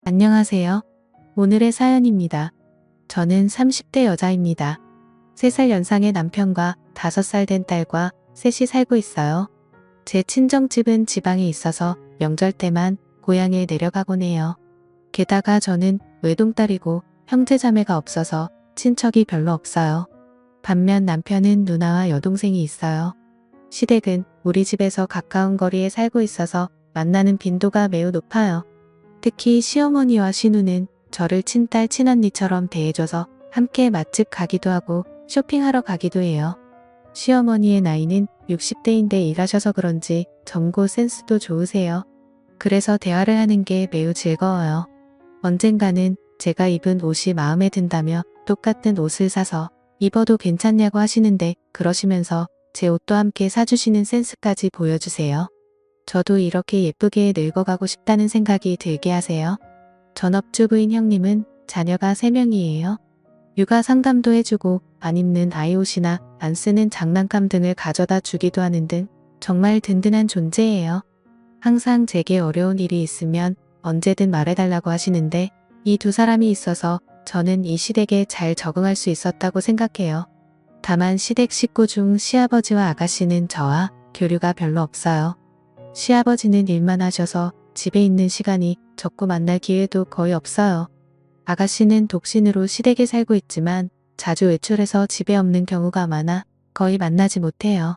안녕하세요. 오늘의 사연입니다. 저는 30대 여자입니다. 3살 연상의 남편과 5살 된 딸과 셋이 살고 있어요. 제 친정집은 지방에 있어서 명절 때만 고향에 내려가곤 해요. 게다가 저는 외동딸이고 형제자매가 없어서 친척이 별로 없어요. 반면 남편은 누나와 여동생이 있어요. 시댁은 우리 집에서 가까운 거리에 살고 있어서 만나는 빈도가 매우 높아요. 특히 시어머니와 시누는 저를 친딸 친언니처럼 대해줘서 함께 맛집 가기도 하고 쇼핑하러 가기도 해요. 시어머니의 나이는 60대인데 일하셔서 그런지 점고 센스도 좋으세요. 그래서 대화를 하는 게 매우 즐거워요. 언젠가는 제가 입은 옷이 마음에 든다며 똑같은 옷을 사서 입어도 괜찮냐고 하시는데 그러시면서 제 옷도 함께 사주시는 센스까지 보여주세요. 저도 이렇게 예쁘게 늙어가고 싶다는 생각이 들게 하세요. 전업주부인 형님은 자녀가 3명이에요. 육아 상담도 해주고 안 입는 아이 옷이나 안 쓰는 장난감 등을 가져다 주기도 하는 등 정말 든든한 존재예요. 항상 제게 어려운 일이 있으면 언제든 말해달라고 하시는데 이 두 사람이 있어서 저는 이 시댁에 잘 적응할 수 있었다고 생각해요. 다만 시댁 식구 중 시아버지와 아가씨는 저와 교류가 별로 없어요. 시아버지는 일만 하셔서 집에 있는 시간이 적고 만날 기회도 거의 없어요. 아가씨는 독신으로 시댁에 살고 있지만 자주 외출해서 집에 없는 경우가 많아 거의 만나지 못해요.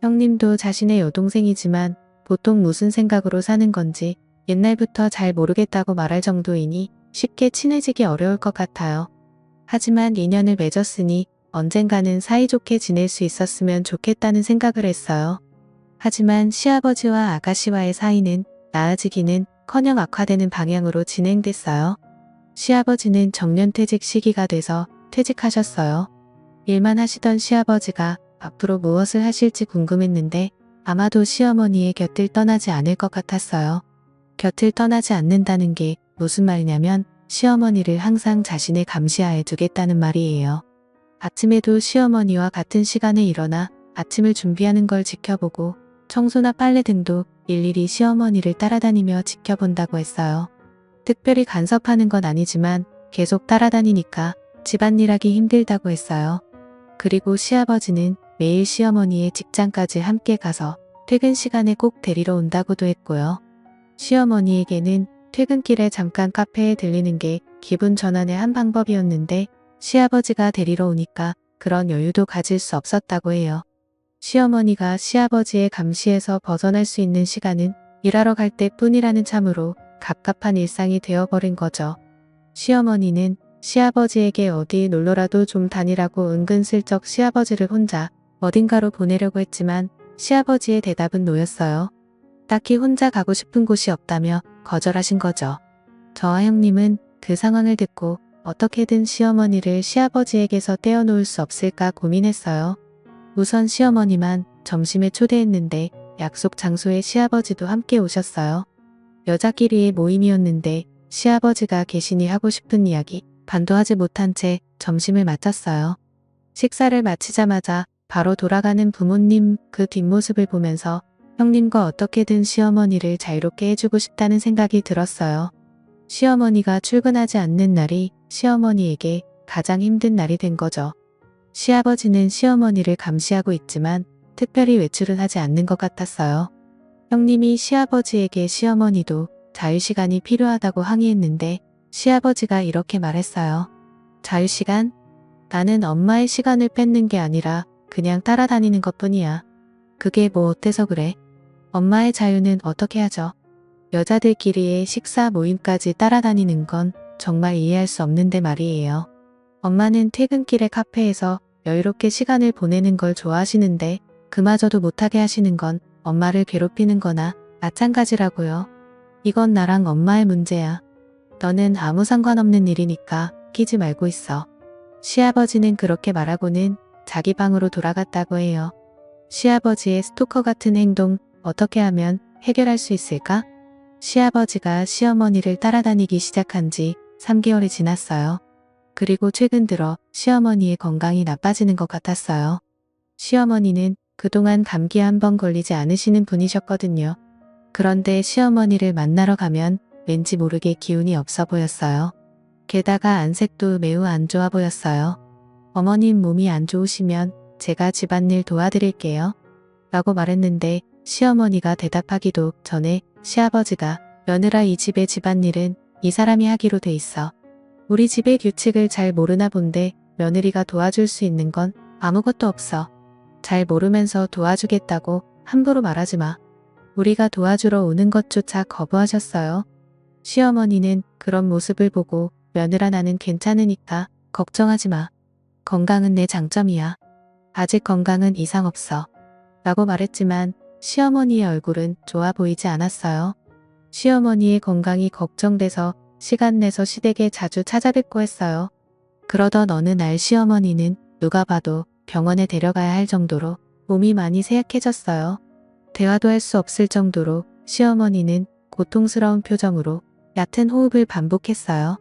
형님도 자신의 여동생이지만 보통 무슨 생각으로 사는 건지 옛날부터 잘 모르겠다고 말할 정도이니 쉽게 친해지기 어려울 것 같아요. 하지만 인연을 맺었으니 언젠가는 사이좋게 지낼 수 있었으면 좋겠다는 생각을 했어요. 하지만 시아버지와 아가씨와의 사이는 나아지기는 커녕 악화되는 방향으로 진행됐어요. 시아버지는 정년퇴직 시기가 돼서 퇴직하셨어요. 일만 하시던 시아버지가 앞으로 무엇을 하실지 궁금했는데 아마도 시어머니의 곁을 떠나지 않을 것 같았어요. 곁을 떠나지 않는다는 게 무슨 말이냐면 시어머니를 항상 자신의 감시하에 두겠다는 말이에요. 아침에도 시어머니와 같은 시간에 일어나 아침을 준비하는 걸 지켜보고 청소나 빨래 등도 일일이 시어머니를 따라다니며 지켜본다고 했어요. 특별히 간섭하는 건 아니지만 계속 따라다니니까 집안일하기 힘들다고 했어요. 그리고 시아버지는 매일 시어머니의 직장까지 함께 가서 퇴근 시간에 꼭 데리러 온다고도 했고요. 시어머니에게는 퇴근길에 잠깐 카페에 들리는 게 기분 전환의 한 방법이었는데 시아버지가 데리러 오니까 그런 여유도 가질 수 없었다고 해요. 시어머니가 시아버지의 감시에서 벗어날 수 있는 시간은 일하러 갈 때뿐이라는 참으로 갑갑한 일상이 되어버린 거죠. 시어머니는 시아버지에게 어디 놀러라도 좀 다니라고 은근슬쩍 시아버지를 혼자 어딘가로 보내려고 했지만 시아버지의 대답은 노였어요. 딱히 혼자 가고 싶은 곳이 없다며 거절하신 거죠. 저와 형님은 그 상황을 듣고 어떻게든 시어머니를 시아버지에게서 떼어놓을 수 없을까 고민했어요. 우선 시어머니만 점심에 초대했는데 약속 장소에 시아버지도 함께 오셨어요. 여자끼리의 모임이었는데 시아버지가 계시니 하고 싶은 이야기 반도 하지 못한 채 점심을 마쳤어요. 식사를 마치자마자 바로 돌아가는 부모님 그 뒷모습을 보면서 형님과 어떻게든 시어머니를 자유롭게 해주고 싶다는 생각이 들었어요. 시어머니가 출근하지 않는 날이 시어머니에게 가장 힘든 날이 된 거죠. 시아버지는 시어머니를 감시하고 있지만 특별히 외출은 하지 않는 것 같았어요. 형님이 시아버지에게 시어머니도 자유시간이 필요하다고 항의했는데 시아버지가 이렇게 말했어요. 자유시간? 나는 엄마의 시간을 뺏는 게 아니라 그냥 따라다니는 것뿐이야. 그게 뭐 어때서 그래? 엄마의 자유는 어떻게 하죠? 여자들끼리의 식사 모임까지 따라다니는 건 정말 이해할 수 없는데 말이에요. 엄마는 퇴근길에 카페에서 여유롭게 시간을 보내는 걸 좋아하시는데 그마저도 못하게 하시는 건 엄마를 괴롭히는 거나 마찬가지라고요. 이건 나랑 엄마의 문제야. 너는 아무 상관없는 일이니까 끼지 말고 있어. 시아버지는 그렇게 말하고는 자기 방으로 돌아갔다고 해요. 시아버지의 스토커 같은 행동 어떻게 하면 해결할 수 있을까? 시아버지가 시어머니를 따라다니기 시작한 지 3개월이 지났어요. 그리고 최근 들어 시어머니의 건강이 나빠지는 것 같았어요. 시어머니는 그동안 감기에 한 번 걸리지 않으시는 분이셨거든요. 그런데 시어머니를 만나러 가면 왠지 모르게 기운이 없어 보였어요. 게다가 안색도 매우 안 좋아 보였어요. 어머님 몸이 안 좋으시면 제가 집안일 도와드릴게요. 라고 말했는데 시어머니가 대답하기도 전에 시아버지가 며느라 이 집의 집안일은 이 사람이 하기로 돼 있어. 우리 집의 규칙을 잘 모르나 본데 며느리가 도와줄 수 있는 건 아무것도 없어. 잘 모르면서 도와주겠다고 함부로 말하지 마. 우리가 도와주러 오는 것조차 거부하셨어요. 시어머니는 그런 모습을 보고 며느라 나는 괜찮으니까 걱정하지 마. 건강은 내 장점이야. 아직 건강은 이상 없어. 라고 말했지만 시어머니의 얼굴은 좋아 보이지 않았어요. 시어머니의 건강이 걱정돼서 시간 내서 시댁에 자주 찾아뵙고 했어요. 그러던 어느 날 시어머니는 누가 봐도 병원에 데려가야 할 정도로 몸이 많이 쇠약해졌어요. 대화도 할 수 없을 정도로 시어머니는 고통스러운 표정으로 얕은 호흡을 반복했어요.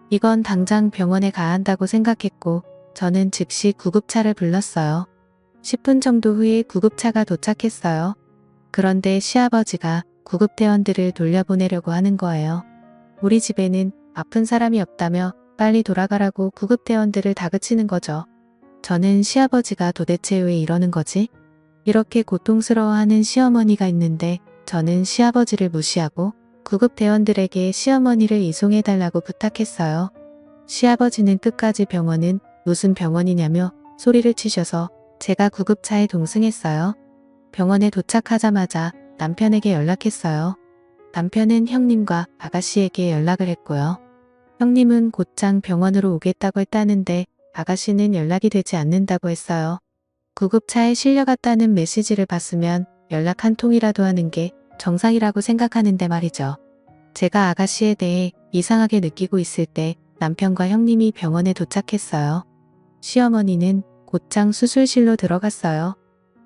이건 당장 병원에 가야 한다고 생각했고 저는 즉시 구급차를 불렀어요. 10분 정도 후에 구급차가 도착했어요. 그런데 시아버지가 구급대원들을 돌려보내려고 하는 거예요. 우리 집에는 아픈 사람이 없다며 빨리 돌아가라고 구급대원들을 다그치는 거죠. 저는 시아버지가 도대체 왜 이러는 거지? 이렇게 고통스러워하는 시어머니가 있는데 저는 시아버지를 무시하고 구급대원들에게 시어머니를 이송해달라고 부탁했어요. 시아버지는 끝까지 병원은 무슨 병원이냐며 소리를 치셔서 제가 구급차에 동승했어요. 병원에 도착하자마자 남편에게 연락했어요. 남편은 형님과 아가씨에게 연락을 했고요. 형님은 곧장 병원으로 오겠다고 했다는데 아가씨는 연락이 되지 않는다고 했어요. 구급차에 실려갔다는 메시지를 봤으면 연락 한 통이라도 하는 게 정상이라고 생각하는데 말이죠. 제가 아가씨에 대해 이상하게 느끼고 있을 때 남편과 형님이 병원에 도착했어요. 시어머니는 곧장 수술실로 들어갔어요.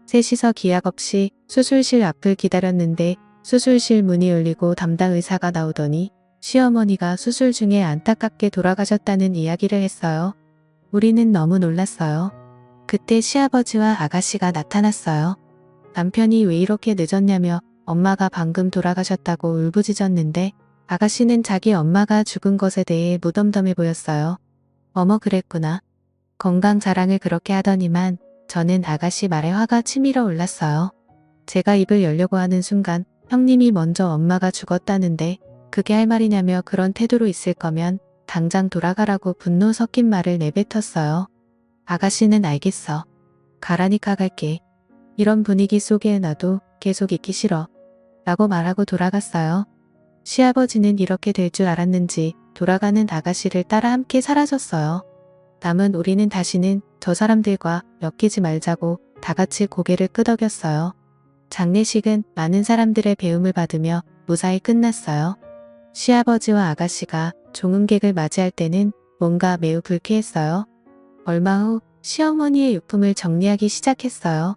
셋이서 기약 없이 수술실 앞을 기다렸는데 수술실 문이 열리고 담당 의사가 나오더니 시어머니가 수술 중에 안타깝게 돌아가셨다는 이야기를 했어요. 우리는 너무 놀랐어요. 그때 시아버지와 아가씨가 나타났어요. 남편이 왜 이렇게 늦었냐며 엄마가 방금 돌아가셨다고 울부짖었는데 아가씨는 자기 엄마가 죽은 것에 대해 무덤덤해 보였어요. 어머 그랬구나. 건강 자랑을 그렇게 하더니만 저는 아가씨 말에 화가 치밀어 올랐어요. 제가 입을 열려고 하는 순간 형님이 먼저 엄마가 죽었다는데 그게 할 말이냐며 그런 태도로 있을 거면 당장 돌아가라고 분노 섞인 말을 내뱉었어요. 아가씨는 알겠어. 가라니까 갈게. 이런 분위기 속에 나도 계속 있기 싫어. 라고 말하고 돌아갔어요. 시아버지는 이렇게 될 줄 알았는지 돌아가는 아가씨를 따라 함께 사라졌어요. 남은 우리는 다시는 저 사람들과 엮이지 말자고 다 같이 고개를 끄덕였어요. 장례식은 많은 사람들의 배움을 받으며 무사히 끝났어요. 시아버지와 아가씨가 종음객을 맞이할 때는 뭔가 매우 불쾌했어요. 얼마 후 시어머니의 유품을 정리하기 시작했어요.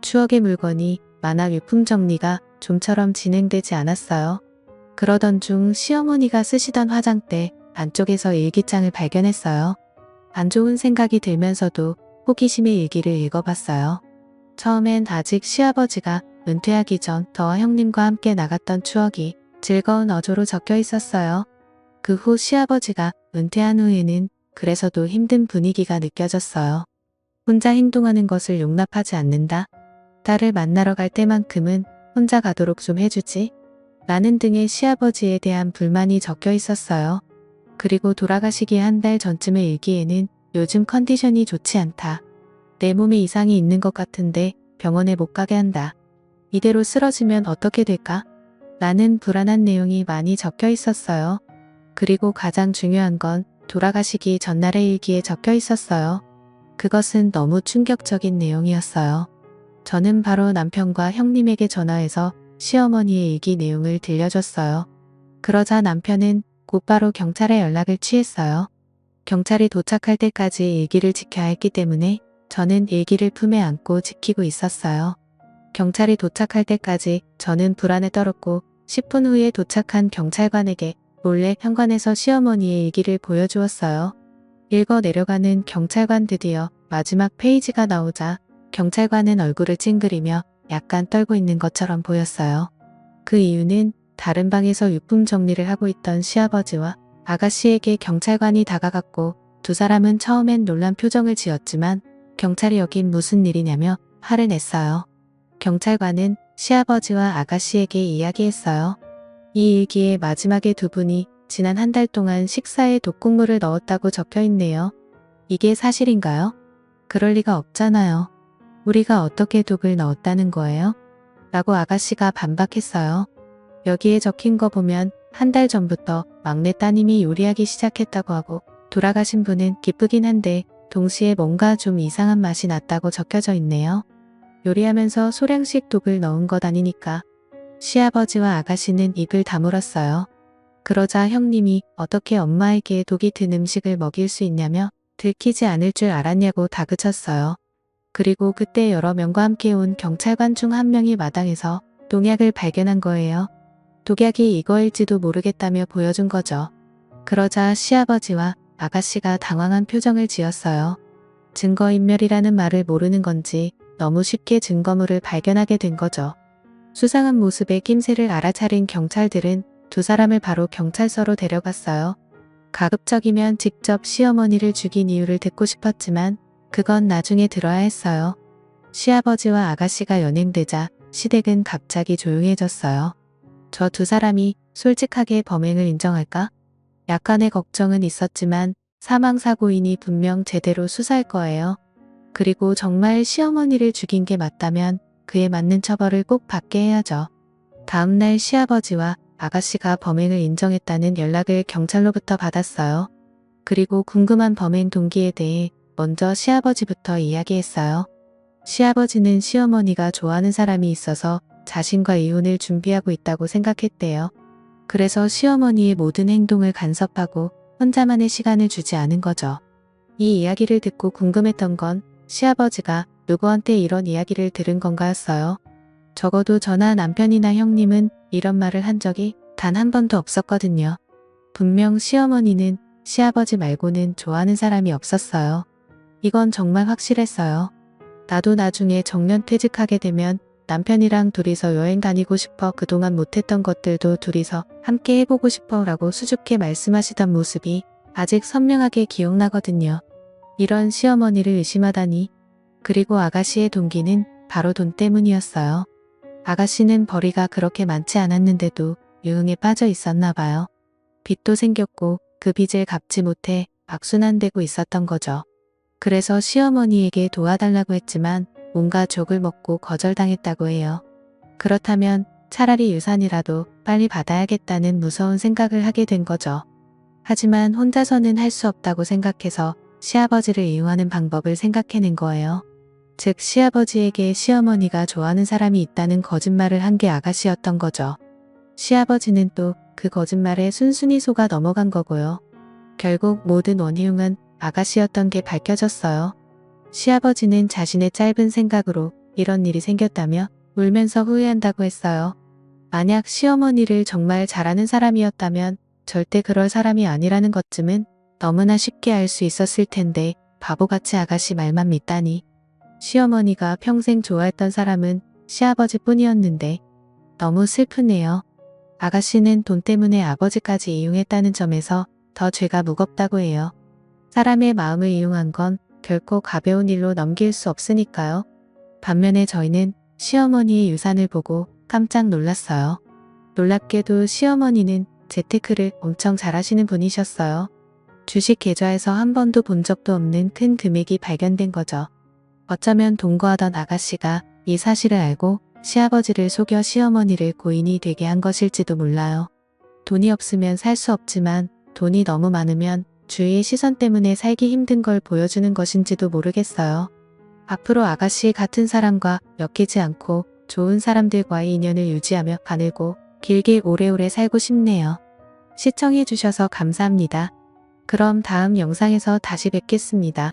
추억의 물건이 많아 유품 정리가 좀처럼 진행되지 않았어요. 그러던 중 시어머니가 쓰시던 화장대 안쪽에서 일기장을 발견했어요. 안 좋은 생각이 들면서도 호기심의 일기를 읽어봤어요. 처음엔 아직 시아버지가 은퇴하기 전 저와 형님과 함께 나갔던 추억이 즐거운 어조로 적혀 있었어요. 그 후 시아버지가 은퇴한 후에는 그래서도 힘든 분위기가 느껴졌어요. 혼자 행동하는 것을 용납하지 않는다. 딸을 만나러 갈 때만큼은 혼자 가도록 좀 해주지. 라는 등의 시아버지에 대한 불만이 적혀 있었어요. 그리고 돌아가시기 한 달 전쯤의 일기에는 요즘 컨디션이 좋지 않다. 내 몸에 이상이 있는 것 같은데 병원에 못 가게 한다. 이대로 쓰러지면 어떻게 될까? 라는 불안한 내용이 많이 적혀 있었어요. 그리고 가장 중요한 건 돌아가시기 전날의 일기에 적혀 있었어요. 그것은 너무 충격적인 내용이었어요. 저는 바로 남편과 형님에게 전화해서 시어머니의 일기 내용을 들려줬어요. 그러자 남편은 곧바로 경찰에 연락을 취했어요. 경찰이 도착할 때까지 일기를 지켜야 했기 때문에 저는 일기를 품에 안고 지키고 있었어요. 경찰이 도착할 때까지 저는 불안에 떨었고 10분 후에 도착한 경찰관에게 몰래 현관에서 시어머니의 일기를 보여주었어요. 읽어 내려가는 경찰관 드디어 마지막 페이지가 나오자 경찰관은 얼굴을 찡그리며 약간 떨고 있는 것처럼 보였어요. 그 이유는 다른 방에서 유품 정리를 하고 있던 시아버지와 아가씨에게 경찰관이 다가갔고 두 사람은 처음엔 놀란 표정을 지었지만 경찰이 여긴 무슨 일이냐며 화를 냈어요. 경찰관은 시아버지와 아가씨에게 이야기했어요. 이 일기에 마지막에 두 분이 지난 한 달 동안 식사에 독국물을 넣었다고 적혀 있네요. 이게 사실인가요? 그럴 리가 없잖아요. 우리가 어떻게 독을 넣었다는 거예요? 라고 아가씨가 반박했어요. 여기에 적힌 거 보면 한 달 전부터 막내 따님이 요리하기 시작했다고 하고 돌아가신 분은 기쁘긴 한데 동시에 뭔가 좀 이상한 맛이 났다고 적혀져 있네요. 요리하면서 소량씩 독을 넣은 것 아니니까. 시아버지와 아가씨는 입을 다물었어요. 그러자 형님이 어떻게 엄마에게 독이 든 음식을 먹일 수 있냐며 들키지 않을 줄 알았냐고 다그쳤어요. 그리고 그때 여러 명과 함께 온 경찰관 중 한 명이 마당에서 농약을 발견한 거예요. 독약이 이거일지도 모르겠다며 보여준 거죠. 그러자 시아버지와 아가씨가 당황한 표정을 지었어요. 증거인멸이라는 말을 모르는 건지 너무 쉽게 증거물을 발견하게 된 거죠. 수상한 모습의 낌새를 알아차린 경찰들은 두 사람을 바로 경찰서로 데려갔어요. 가급적이면 직접 시어머니를 죽인 이유를 듣고 싶었지만 그건 나중에 들어야 했어요. 시아버지와 아가씨가 연행되자 시댁은 갑자기 조용해졌어요. 저 두 사람이 솔직하게 범행을 인정할까? 약간의 걱정은 있었지만 사망사고이니 분명 제대로 수사할 거예요. 그리고 정말 시어머니를 죽인 게 맞다면 그에 맞는 처벌을 꼭 받게 해야죠. 다음날 시아버지와 아가씨가 범행을 인정했다는 연락을 경찰로부터 받았어요. 그리고 궁금한 범행 동기에 대해 먼저 시아버지부터 이야기했어요. 시아버지는 시어머니가 좋아하는 사람이 있어서 자신과 이혼을 준비하고 있다고 생각했대요. 그래서 시어머니의 모든 행동을 간섭하고 혼자만의 시간을 주지 않은 거죠. 이 이야기를 듣고 궁금했던 건 시아버지가 누구한테 이런 이야기를 들은 건가였어요. 적어도 저나 남편이나 형님은 이런 말을 한 적이 단 한 번도 없었거든요. 분명 시어머니는 시아버지 말고는 좋아하는 사람이 없었어요. 이건 정말 확실했어요. 나도 나중에 정년 퇴직하게 되면 남편이랑 둘이서 여행 다니고 싶어 그동안 못했던 것들도 둘이서 함께 해보고 싶어 라고 수줍게 말씀하시던 모습이 아직 선명하게 기억나거든요. 이런 시어머니를 의심하다니. 그리고 아가씨의 동기는 바로 돈 때문이었어요. 아가씨는 벌이가 그렇게 많지 않았는데도 유흥에 빠져 있었나 봐요. 빚도 생겼고 그 빚을 갚지 못해 악순환되고 있었던 거죠. 그래서 시어머니에게 도와달라고 했지만 온갖 족을 먹고 거절당했다고 해요. 그렇다면 차라리 유산이라도 빨리 받아야겠다는 무서운 생각을 하게 된 거죠. 하지만 혼자서는 할 수 없다고 생각해서 시아버지를 이용하는 방법을 생각해낸 거예요. 즉 시아버지에게 시어머니가 좋아하는 사람이 있다는 거짓말을 한 게 아가씨였던 거죠. 시아버지는 또 그 거짓말에 순순히 속아 넘어간 거고요. 결국 모든 원흉은 아가씨였던 게 밝혀졌어요. 시아버지는 자신의 짧은 생각으로 이런 일이 생겼다며 울면서 후회한다고 했어요. 만약 시어머니를 정말 잘하는 사람이었다면 절대 그럴 사람이 아니라는 것쯤은 너무나 쉽게 알 수 있었을 텐데 바보같이 아가씨 말만 믿다니. 시어머니가 평생 좋아했던 사람은 시아버지 뿐이었는데 너무 슬프네요. 아가씨는 돈 때문에 아버지까지 이용했다는 점에서 더 죄가 무겁다고 해요. 사람의 마음을 이용한 건 결코 가벼운 일로 넘길 수 없으니까요. 반면에 저희는 시어머니의 유산을 보고 깜짝 놀랐어요. 놀랍게도 시어머니는 재테크를 엄청 잘하시는 분이셨어요. 주식 계좌에서 한 번도 본 적도 없는 큰 금액이 발견된 거죠. 어쩌면 동거하던 아가씨가 이 사실을 알고 시아버지를 속여 시어머니를 고인이 되게 한 것일지도 몰라요. 돈이 없으면 살 수 없지만 돈이 너무 많으면 주위의 시선 때문에 살기 힘든 걸 보여주는 것인지도 모르겠어요. 앞으로 아가씨 같은 사람과 엮이지 않고 좋은 사람들과의 인연을 유지하며 가늘고 길게 오래오래 살고 싶네요. 시청해주셔서 감사합니다. 그럼 다음 영상에서 다시 뵙겠습니다.